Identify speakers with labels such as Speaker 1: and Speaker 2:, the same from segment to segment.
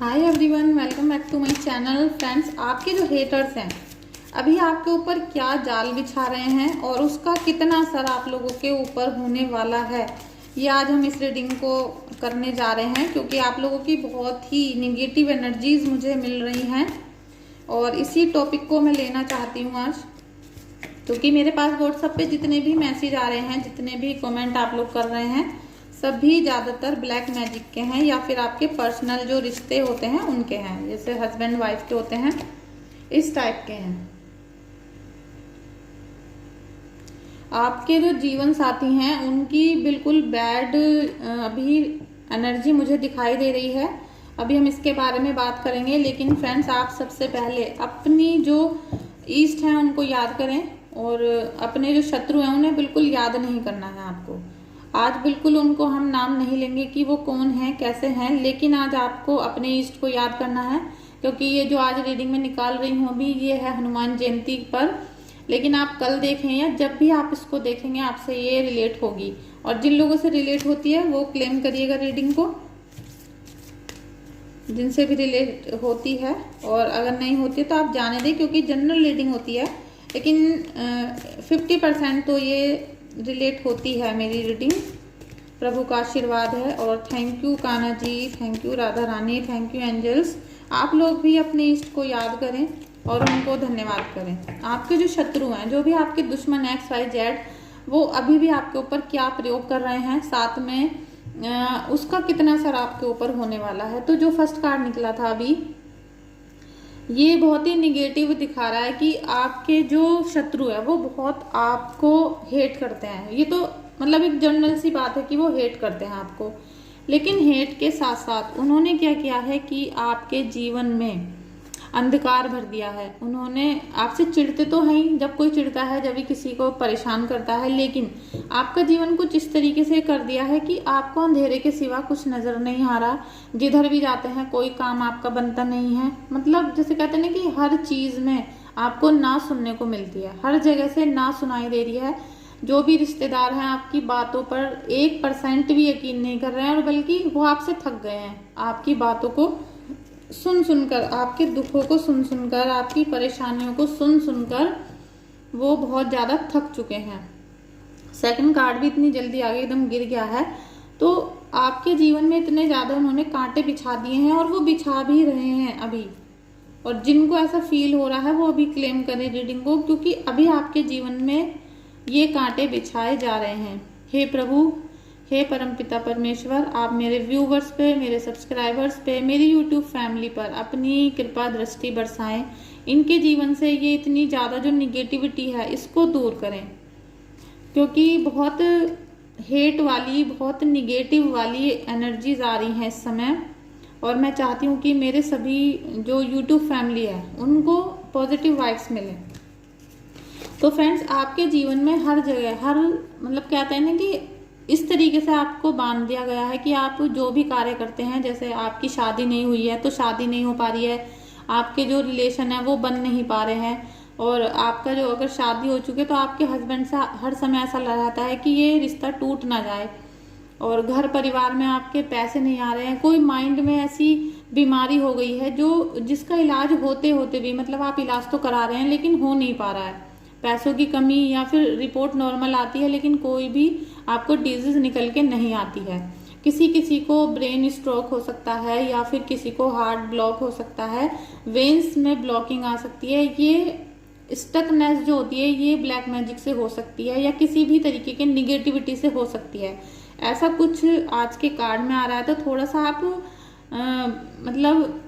Speaker 1: Hi everyone, welcome back to my channel. Friends, आपके जो haters हैं अभी आपके ऊपर क्या जाल बिछा रहे हैं और उसका कितना असर आप लोगों के ऊपर होने वाला है, ये आज हम इस रीडिंग को करने जा रहे हैं। क्योंकि आप लोगों की बहुत ही निगेटिव एनर्जीज मुझे मिल रही हैं और इसी टॉपिक को मैं लेना चाहती हूँ आज। क्योंकि मेरे पास व्हाट्सएप पे जितने भी मैसेज आ रहे हैं, जितने भी कमेंट आप लोग कर रहे हैं, सभी ज़्यादातर ब्लैक मैजिक के हैं या फिर आपके पर्सनल जो रिश्ते होते हैं उनके हैं, जैसे हस्बैंड वाइफ के होते हैं, इस टाइप के हैं। आपके जो जीवन साथी हैं उनकी बिल्कुल बैड अभी एनर्जी मुझे दिखाई दे रही है। अभी हम इसके बारे में बात करेंगे, लेकिन फ्रेंड्स आप सबसे पहले अपनी जो ईस्ट हैं उनको याद करें और अपने जो शत्रु हैं उन्हें बिल्कुल याद नहीं करना है आपको। आज बिल्कुल उनको हम नाम नहीं लेंगे कि वो कौन है, कैसे हैं, लेकिन आज आपको अपने ईस्ट को याद करना है। क्योंकि ये जो आज रीडिंग में निकाल रही हूँ अभी, ये है हनुमान जयंती पर, लेकिन आप कल देखें या जब भी आप इसको देखेंगे आपसे ये रिलेट होगी। और जिन लोगों से रिलेट होती है वो क्लेम करिएगा रीडिंग को, जिनसे भी रिलेट होती है, और अगर नहीं होती है तो आप जाने दें, क्योंकि जनरल रीडिंग होती है। लेकिन 50% तो ये रिलेट होती है मेरी रीडिंग। प्रभु का आशीर्वाद है। और thank you Kanha ji, thank you Radha Rani, thank you angels. आप लोग भी अपने इष्ट को याद करें और उनको धन्यवाद करें। आपके जो शत्रु हैं, जो भी आपके दुश्मन XYZ, वो अभी भी आपके ऊपर क्या प्रयोग कर रहे हैं, साथ में उसका कितना असर आपके ऊपर होने वाला है। तो जो फर्स्ट कार्ड निकला था अभी, ये बहुत ही निगेटिव दिखा रहा है कि आपके जो शत्रु है वो बहुत आपको हेट करते हैं। ये तो मतलब एक जनरल सी बात है कि वो हेट करते हैं आपको, लेकिन हेट के साथ साथ उन्होंने क्या किया है कि आपके जीवन में अंधकार भर दिया है। उन्होंने आपसे चिढ़ते तो हैं ही, जब कोई चिढ़ता है, जब भी किसी को परेशान करता है, लेकिन आपका जीवन कुछ इस तरीके से कर दिया है कि आपको अंधेरे के सिवा कुछ नजर नहीं आ रहा। जिधर भी जाते हैं कोई काम आपका बनता नहीं है। मतलब जैसे कहते हैं ना कि हर चीज में आपको ना सुनने को मिलती है, हर जगह से ना सुनाई दे रही है। जो भी रिश्तेदार हैं आपकी बातों पर 1% भी यकीन नहीं कर रहे हैं, और बल्कि वो आपसे थक गए हैं। आपकी बातों को सुन सुनकर, आपके दुखों को सुन सुनकर, आपकी परेशानियों को सुन सुनकर वो बहुत ज्यादा थक चुके हैं। सेकंड कार्ड भी इतनी जल्दी आगे एकदम गिर गया है। तो आपके जीवन में इतने ज्यादा उन्होंने कांटे बिछा दिए हैं और वो बिछा भी रहे हैं अभी। और जिनको ऐसा फील हो रहा है वो अभी क्लेम करें रीडिंग को, क्योंकि अभी आपके जीवन में ये कांटे बिछाए जा रहे हैं। हे प्रभु, हे परमपिता परमेश्वर, आप मेरे व्यूवर्स पे, मेरे सब्सक्राइबर्स पे, मेरी यूट्यूब फैमिली पर अपनी कृपा दृष्टि बरसाएं। इनके जीवन से ये इतनी ज़्यादा जो निगेटिविटी है इसको दूर करें, क्योंकि बहुत हेट वाली, बहुत निगेटिव वाली एनर्जीज आ रही हैं इस समय। और मैं चाहती हूँ कि मेरे सभी जो यूट्यूब फैमिली है उनको पॉजिटिव वाइब्स मिले। तो फ्रेंड्स, आपके जीवन में हर जगह, हर मतलब कहते हैं ना कि इस तरीके से आपको बांध दिया गया है कि आप जो भी कार्य करते हैं, जैसे आपकी शादी नहीं हुई है तो शादी नहीं हो पा रही है, आपके जो रिलेशन है वो बन नहीं पा रहे हैं, और आपका जो अगर शादी हो चुकी है तो आपके हस्बैंड से हर समय ऐसा रहता है कि ये रिश्ता टूट ना जाए। और घर परिवार में आपके पैसे नहीं आ रहे हैं, कोई माइंड में ऐसी बीमारी हो गई है जो जिसका इलाज होते होते भी, मतलब आप इलाज तो करा रहे हैं लेकिन हो नहीं पा रहा है। पैसों की कमी, या फिर रिपोर्ट नॉर्मल आती है लेकिन कोई भी आपको डिजीज निकल के नहीं आती है। किसी किसी को ब्रेन स्ट्रोक हो सकता है, या फिर किसी को हार्ट ब्लॉक हो सकता है, वेन्स में ब्लॉकिंग आ सकती है। ये स्टकनेस जो होती है ये ब्लैक मैजिक से हो सकती है, या किसी भी तरीके के निगेटिविटी से हो सकती है। ऐसा कुछ आज के कार्ड में आ रहा है। तो थोड़ा सा आप मतलब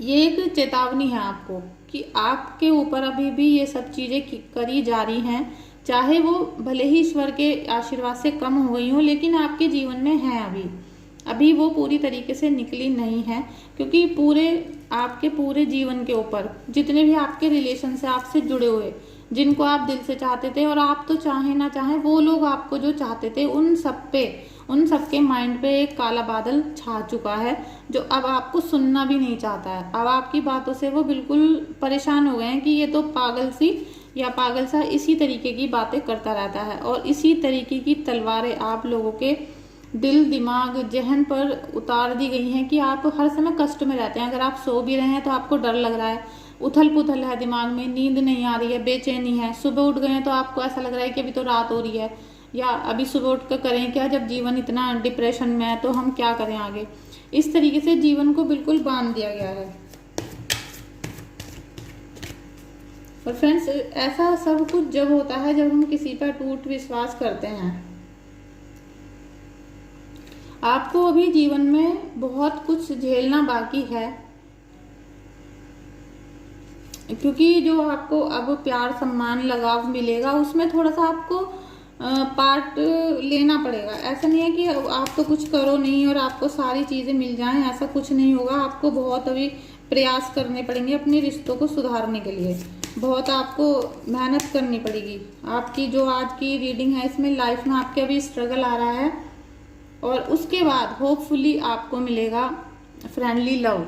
Speaker 1: ये एक चेतावनी है आपको कि आपके ऊपर अभी भी ये सब चीजें करी जा रही हैं, चाहे वो भले ही ईश्वर के आशीर्वाद से कम हो गई हो, लेकिन आपके जीवन में है अभी वो पूरी तरीके से निकली नहीं है। क्योंकि आपके पूरे जीवन के ऊपर जितने भी आपके रिलेशन से आपसे जुड़े हुए, जिनको आप दिल से चाहते थे, और आप तो चाहे ना चाहे वो लोग आपको जो चाहते थे, उन सबके माइंड पे एक काला बादल छा चुका है, जो अब आपको सुनना भी नहीं चाहता है। अब आपकी बातों से वो बिल्कुल परेशान हो गए हैं कि ये तो पागल सी या पागल सा इसी तरीके की बातें करता रहता है, और इसी तरीके की तलवारें आप लोगों के दिल, दिमाग, जहन पर उतार दी गई हैं कि आप हर समय कष्ट में रहते हैं। अगर आप सो भी रहे हैं तो आपको डर लग रहा है, उथल पुथल है दिमाग में, नींद नहीं आ रही है, बेचैनी है। सुबह उठ गए हैं तो आपको ऐसा लग रहा है कि अभी तो रात हो रही है, या अभी सुबह उठ कर करें क्या, जब जीवन इतना डिप्रेशन में है तो हम क्या करें आगे। इस तरीके से जीवन को बिल्कुल बांध दिया गया है। और फ्रेंड्स, ऐसा सब कुछ जब होता है जब हम किसी पर टूट विश्वास करते हैं। आपको अभी जीवन में बहुत कुछ झेलना बाकी है, क्योंकि जो आपको अब प्यार, सम्मान, लगाव मिलेगा उसमें थोड़ा सा आपको पार्ट लेना पड़ेगा। ऐसा नहीं है कि आप तो कुछ करो नहीं और आपको सारी चीज़ें मिल जाएं, ऐसा कुछ नहीं होगा। आपको बहुत अभी प्रयास करने पड़ेंगे अपने रिश्तों को सुधारने के लिए, बहुत आपको मेहनत करनी पड़ेगी। आपकी जो आज की रीडिंग है इसमें लाइफ में आपके अभी स्ट्रगल आ रहा है, और उसके बाद होपफुली आपको मिलेगा फ्रेंडली लव।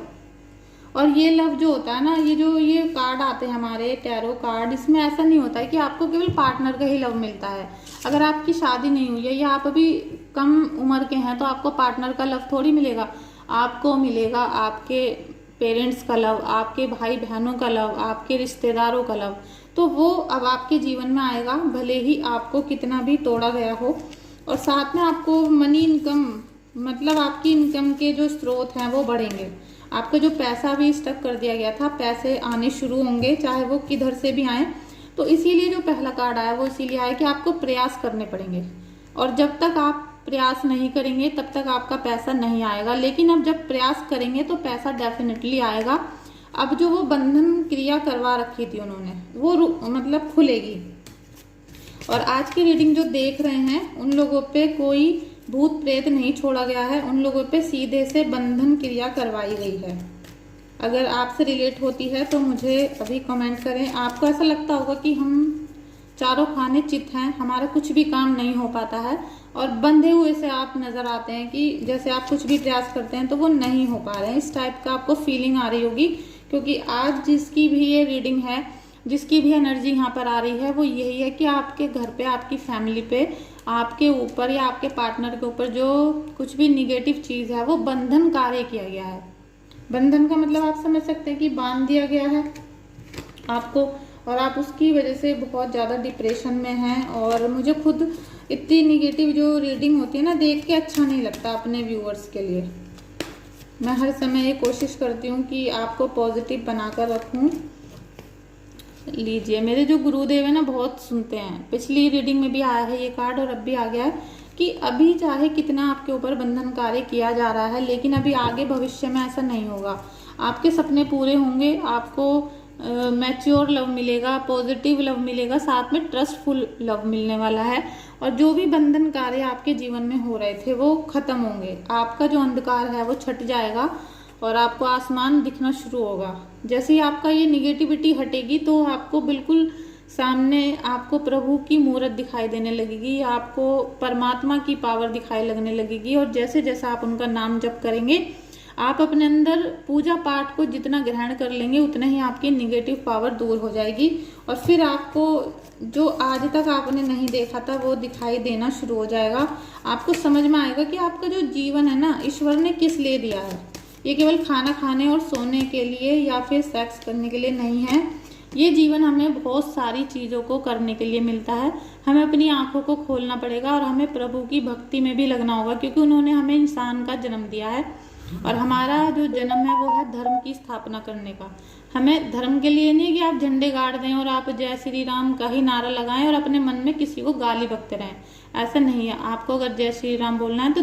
Speaker 1: और ये लव जो होता है ना, ये कार्ड आते हैं हमारे टैरो कार्ड, इसमें ऐसा नहीं होता है कि आपको केवल पार्टनर का ही लव मिलता है। अगर आपकी शादी नहीं हुई है या आप अभी कम उम्र के हैं तो आपको पार्टनर का लव थोड़ी मिलेगा। आपको मिलेगा आपके पेरेंट्स का लव, आपके भाई बहनों का लव, आपके रिश्तेदारों का लव। तो वो अब आपके जीवन में आएगा, भले ही आपको कितना भी तोड़ा गया हो। और साथ में आपको मनी इनकम, मतलब आपकी इनकम के जो स्रोत हैं वो बढ़ेंगे। आपका जो पैसा भी स्टक कर दिया गया था, पैसे आने शुरू होंगे, चाहे वो किधर से भी आए। तो इसीलिए जो पहला कार्ड आया वो इसीलिए आया कि आपको प्रयास करने पड़ेंगे, और जब तक आप प्रयास नहीं करेंगे तब तक आपका पैसा नहीं आएगा। लेकिन अब जब प्रयास करेंगे तो पैसा डेफिनेटली आएगा। अब जो वो बंधन क्रिया करवा रखी थी उन्होंने, वो मतलब खुलेगी। और आज की रीडिंग जो देख रहे हैं उन लोगों पे कोई भूत प्रेत नहीं छोड़ा गया है, उन लोगों पे सीधे से बंधन क्रिया करवाई गई है। अगर आपसे रिलेट होती है तो मुझे अभी कमेंट करें। आपको ऐसा लगता होगा कि हम चारों खाने चित हैं, हमारा कुछ भी काम नहीं हो पाता है, और बंधे हुए से आप नजर आते हैं कि जैसे आप कुछ भी प्रयास करते हैं तो वो नहीं हो पा रहे हैं। इस टाइप का आपको फीलिंग आ रही होगी, क्योंकि आज जिसकी भी ये रीडिंग है, जिसकी भी एनर्जी यहाँ पर आ रही है, वो यही है कि आपके घर पे, आपकी फैमिली पे, आपके ऊपर या आपके पार्टनर के ऊपर जो कुछ भी निगेटिव चीज़ है वो बंधन कार्य किया गया है। बंधन का मतलब आप समझ सकते हैं कि बांध दिया गया है आपको, और आप उसकी वजह से बहुत ज़्यादा डिप्रेशन में हैं। और मुझे खुद इतनी निगेटिव जो रीडिंग होती है ना, देख के अच्छा नहीं लगता अपने व्यूअर्स के लिए। मैं हर समय ये कोशिश करती हूँ कि आपको पॉजिटिव बनाकर रखूँ। लीजिए, मेरे जो गुरुदेव है ना बहुत सुनते हैं। पिछली रीडिंग में भी आया है ये कार्ड और अब भी आ गया है कि अभी चाहे कितना आपके ऊपर बंधन कार्य किया जा रहा है, लेकिन अभी आगे भविष्य में ऐसा नहीं होगा। आपके सपने पूरे होंगे, आपको मैच्योर लव मिलेगा, पॉजिटिव लव मिलेगा, साथ में ट्रस्टफुल लव मिलने वाला है। और जो भी बंधन कार्य आपके जीवन में हो रहे थे वो खत्म होंगे। आपका जो अंधकार है वो छट जाएगा और आपको आसमान दिखना शुरू होगा। जैसे ही आपका ये निगेटिविटी हटेगी तो आपको बिल्कुल सामने आपको प्रभु की मूर्त दिखाई देने लगेगी, आपको परमात्मा की पावर दिखाई लगने लगेगी। और जैसे जैसे आप उनका नाम जप करेंगे, आप अपने अंदर पूजा पाठ को जितना ग्रहण कर लेंगे उतना ही आपकी निगेटिव पावर दूर हो जाएगी। और फिर आपको जो आज तक आपने नहीं देखा था वो दिखाई देना शुरू हो जाएगा। आपको समझ में आएगा कि आपका जो जीवन है ना, ईश्वर ने किस लिए दिया है। ये केवल खाना खाने और सोने के लिए या फिर सेक्स करने के लिए नहीं है। ये जीवन हमें बहुत सारी चीज़ों को करने के लिए मिलता है। हमें अपनी आंखों को खोलना पड़ेगा और हमें प्रभु की भक्ति में भी लगना होगा, क्योंकि उन्होंने हमें इंसान का जन्म दिया है और हमारा जो जन्म है वो है धर्म की स्थापना करने का। हमें धर्म के लिए नहीं कि आप झंडे गाड़ दें और आप जय श्री राम का ही नारा लगाएं और अपने मन में किसी को गाली बकते रहें, ऐसा नहीं है। आपको अगर जय श्री राम बोलना है तो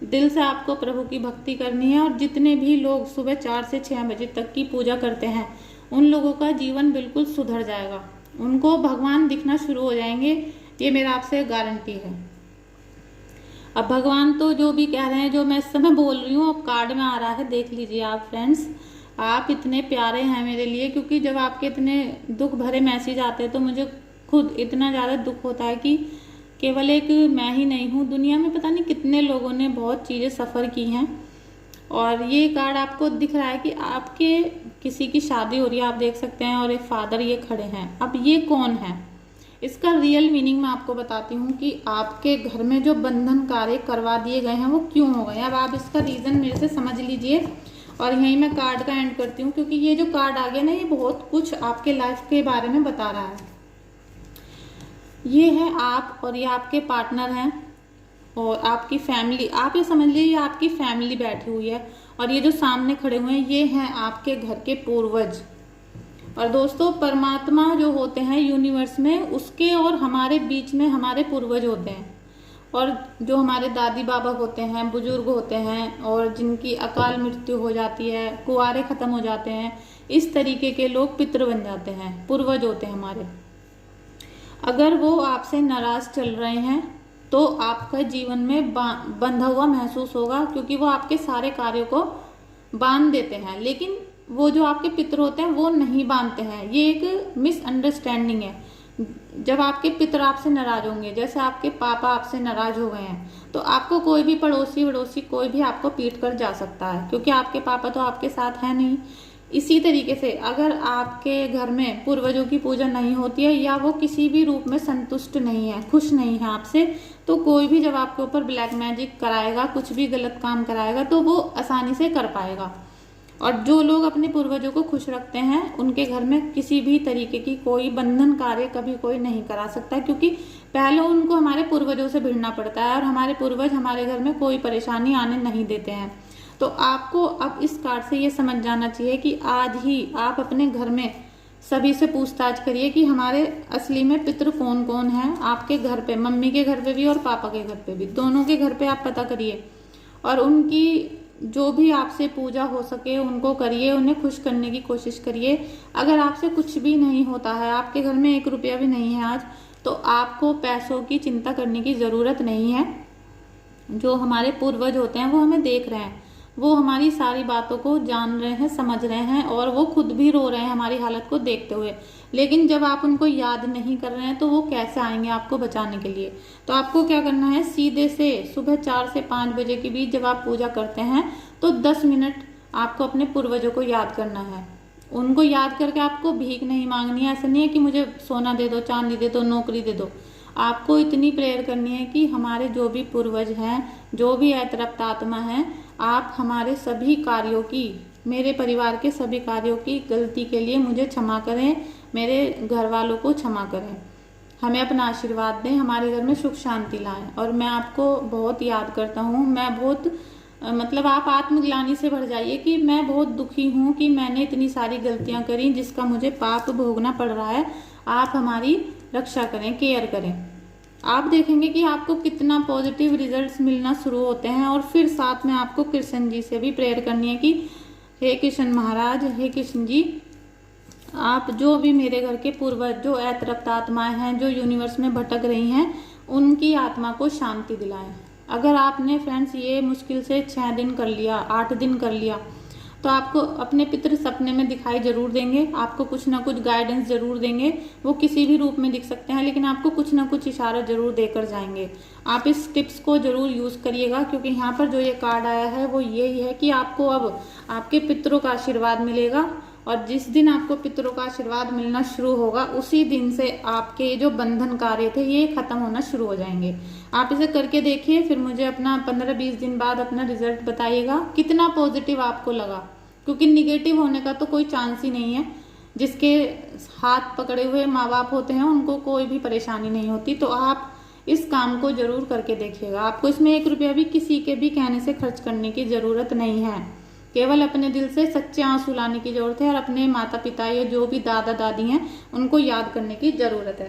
Speaker 1: दिल से आपको प्रभु की भक्ति करनी है। और जितने भी लोग सुबह 4 से 6 बजे तक की पूजा करते हैं उन लोगों का जीवन बिल्कुल सुधर जाएगा, उनको भगवान दिखना शुरू हो जाएंगे। ये मेरा आपसे गारंटी है। अब भगवान तो जो भी कह रहे हैं, जो मैं इस समय बोल रही हूँ, अब कार्ड में आ रहा है, देख लीजिए आप फ्रेंड्स। आप इतने प्यारे हैं मेरे लिए, क्योंकि जब आपके इतने दुख भरे मैसेज आते हैं तो मुझे खुद इतना ज़्यादा दुख होता है कि केवल एक मैं ही नहीं हूँ, दुनिया में पता नहीं कितने लोगों ने बहुत चीज़ें सफ़र की हैं। और ये कार्ड आपको दिख रहा है कि आपके किसी की शादी हो रही है, आप देख सकते हैं, और एक फादर ये खड़े हैं। अब ये कौन है? इसका रियल मीनिंग मैं आपको बताती हूँ कि आपके घर में जो बंधन कार्य करवा दिए गए हैं वो क्यों हो गए। अब आप इसका रीज़न मेरे से समझ लीजिए और यहीं मैं कार्ड का एंड करती हूँ, क्योंकि ये जो कार्ड आ गया ना ये बहुत कुछ आपके लाइफ के बारे में बता रहा है। ये है आप और ये आपके पार्टनर हैं और आपकी फैमिली, आप ये समझ लीजिए ये आपकी फैमिली बैठी हुई है और ये जो सामने खड़े हुए हैं ये हैं आपके घर के पूर्वज। और दोस्तों परमात्मा जो होते हैं यूनिवर्स में, उसके और हमारे बीच में हमारे पूर्वज होते हैं। और जो हमारे दादी बाबा होते हैं, बुजुर्ग होते हैं और जिनकी अकाल मृत्यु हो जाती है, कुंवारे खत्म हो जाते हैं, इस तरीके के लोग पितृ बन जाते हैं, पूर्वज होते हैं हमारे। अगर वो आपसे नाराज चल रहे हैं तो आपका जीवन में बंधा हुआ महसूस होगा, क्योंकि वो आपके सारे कार्यों को बांध देते हैं, लेकिन वो जो आपके पितृ होते हैं वो नहीं बांधते हैं। ये एक मिसअंडरस्टैंडिंग है। जब आपके पितृ आपसे नाराज होंगे, जैसे आपके पापा आपसे नाराज हो गए हैं, तो आपको कोई भी पड़ोसी वड़ोसी कोई भी आपको पीट कर जा सकता है, क्योंकि आपके पापा तो आपके साथ है नहीं। इसी तरीके से अगर आपके घर में पूर्वजों की पूजा नहीं होती है या वो किसी भी रूप में संतुष्ट नहीं है, खुश नहीं है आपसे, तो कोई भी जब आपके ऊपर ब्लैक मैजिक कराएगा, कुछ भी गलत काम कराएगा, तो वो आसानी से कर पाएगा। और जो लोग अपने पूर्वजों को खुश रखते हैं उनके घर में किसी भी तरीके की कोई बंधन कार्य कभी कोई नहीं करा सकता, क्योंकि पहले उनको हमारे पूर्वजों से भिड़ना पड़ता है और हमारे पूर्वज हमारे घर में कोई परेशानी आने नहीं देते हैं। तो आपको अब इस कार्ड से ये समझ जाना चाहिए कि आज ही आप अपने घर में सभी से पूछताछ करिए कि हमारे असली में पितृ कौन कौन है आपके घर पे, मम्मी के घर पे भी और पापा के घर पे भी, दोनों के घर पे आप पता करिए और उनकी जो भी आपसे पूजा हो सके उनको करिए, उन्हें खुश करने की कोशिश करिए। अगर आपसे कुछ भी नहीं होता है, आपके घर में 1 रुपया भी नहीं है आज, तो आपको पैसों की चिंता करने की ज़रूरत नहीं है। जो हमारे पूर्वज होते हैं वो हमें देख रहे हैं, वो हमारी सारी बातों को जान रहे हैं, समझ रहे हैं और वो खुद भी रो रहे हैं हमारी हालत को देखते हुए। लेकिन जब आप उनको याद नहीं कर रहे हैं तो वो कैसे आएंगे आपको बचाने के लिए। तो आपको क्या करना है, सीधे से सुबह 4 से 5 बजे के बीच जब आप पूजा करते हैं तो 10 मिनट आपको अपने पूर्वजों को याद करना है। उनको याद करके आपको भीख नहीं मांगनी है। ऐसा नहीं है कि मुझे सोना दे दो, चांदी दे दो, नौकरी दे दो। आपको इतनी प्रेयर करनी है कि हमारे जो भी पूर्वज हैं, जो भी अतृप्त आत्मा है, आप हमारे सभी कार्यों की, मेरे परिवार के सभी कार्यों की गलती के लिए मुझे क्षमा करें, मेरे घर वालों को क्षमा करें, हमें अपना आशीर्वाद दें, हमारे घर में सुख शांति लाएं। और मैं आपको बहुत याद करता हूँ, मैं बहुत मतलब आप आत्मग्लानि से भर जाइए कि मैं बहुत दुखी हूँ कि मैंने इतनी सारी गलतियाँ करी जिसका मुझे पाप भोगना पड़ रहा है। आप हमारी रक्षा करें, केयर करें। आप देखेंगे कि आपको कितना पॉजिटिव रिजल्ट्स मिलना शुरू होते हैं। और फिर साथ में आपको कृष्ण जी से भी प्रेयर करनी है कि हे कृष्ण महाराज, हे कृष्ण जी, आप जो भी मेरे घर के पूर्वज, जो अतृप्त आत्माएं हैं, जो यूनिवर्स में भटक रही हैं, उनकी आत्मा को शांति दिलाएं। अगर आपने फ्रेंड्स ये मुश्किल से 6 दिन कर लिया, 8 दिन कर लिया, तो आपको अपने पितृ सपने में दिखाई जरूर देंगे, आपको कुछ ना कुछ गाइडेंस जरूर देंगे। वो किसी भी रूप में दिख सकते हैं, लेकिन आपको कुछ ना कुछ इशारा जरूर देकर जाएंगे। आप इस टिप्स को जरूर यूज करिएगा, क्योंकि यहाँ पर जो ये कार्ड आया है वो यही है कि आपको अब आपके पितरों का आशीर्वाद मिलेगा। और जिस दिन आपको पितरों का आशीर्वाद मिलना शुरू होगा, उसी दिन से आपके जो बंधन कार्य थे ये खत्म होना शुरू हो जाएंगे। आप इसे करके देखिए, फिर मुझे अपना 15-20 दिन बाद अपना रिजल्ट बताइएगा कितना पॉजिटिव आपको लगा, क्योंकि निगेटिव होने का तो कोई चांस ही नहीं है। जिसके हाथ पकड़े हुए माँ बाप होते हैं उनको कोई भी परेशानी नहीं होती। तो आप इस काम को जरूर करके देखिएगा। आपको इसमें 1 रुपया भी किसी के भी कहने से खर्च करने की जरूरत नहीं है, केवल अपने दिल से सच्चे आंसू लाने की जरूरत है और अपने माता पिता या जो भी दादा दादी हैं उनको याद करने की जरूरत है।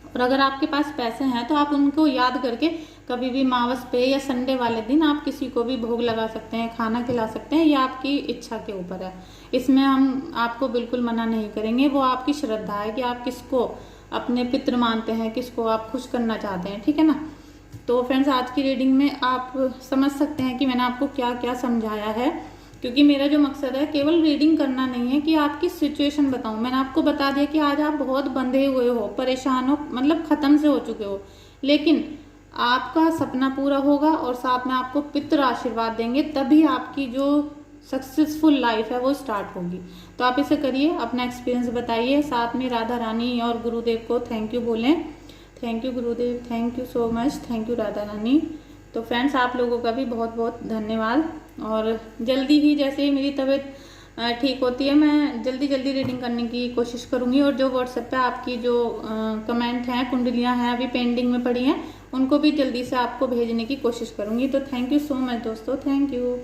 Speaker 1: और अगर आपके पास पैसे हैं तो आप उनको याद करके कभी भी मावस पे या संडे वाले दिन आप किसी को भी भोग लगा सकते हैं, खाना खिला सकते हैं, या आपकी इच्छा के ऊपर है। इसमें हम आपको बिल्कुल मना नहीं करेंगे, वो आपकी श्रद्धा है कि आप किसको अपने पितृ मानते हैं, किसको आप खुश करना चाहते हैं, ठीक है ना। तो फ्रेंड्स, आज की रीडिंग में आप समझ सकते हैं कि मैंने आपको क्या क्या समझाया है, क्योंकि मेरा जो मकसद है केवल रीडिंग करना नहीं है कि आपकी सिचुएशन बताऊं। मैंने आपको बता दिया कि आज आप बहुत बंधे हुए हो, परेशान हो, मतलब खत्म से हो चुके हो, लेकिन आपका सपना पूरा होगा और साथ में आपको पितृ आशीर्वाद देंगे, तभी आपकी जो सक्सेसफुल लाइफ है वो स्टार्ट होगी। तो आप इसे करिए, अपना एक्सपीरियंस बताइए, साथ में राधा रानी और गुरुदेव को थैंक यू बोलें। Thank you Gurudev, thank you so much, thank you Radha Rani. तो फ्रेंड्स, आप लोगों का भी बहुत बहुत धन्यवाद। और जल्दी ही जैसे ही मेरी तबीयत ठीक होती है, मैं जल्दी जल्दी रीडिंग करने की कोशिश करूंगी। और जो व्हाट्सएप पे आपकी जो कमेंट हैं, कुंडलियां हैं अभी पेंडिंग में पड़ी हैं, उनको भी जल्दी से आपको भेजने की कोशिश करूंगी। तो थैंक यू सो मच दोस्तों, थैंक यू।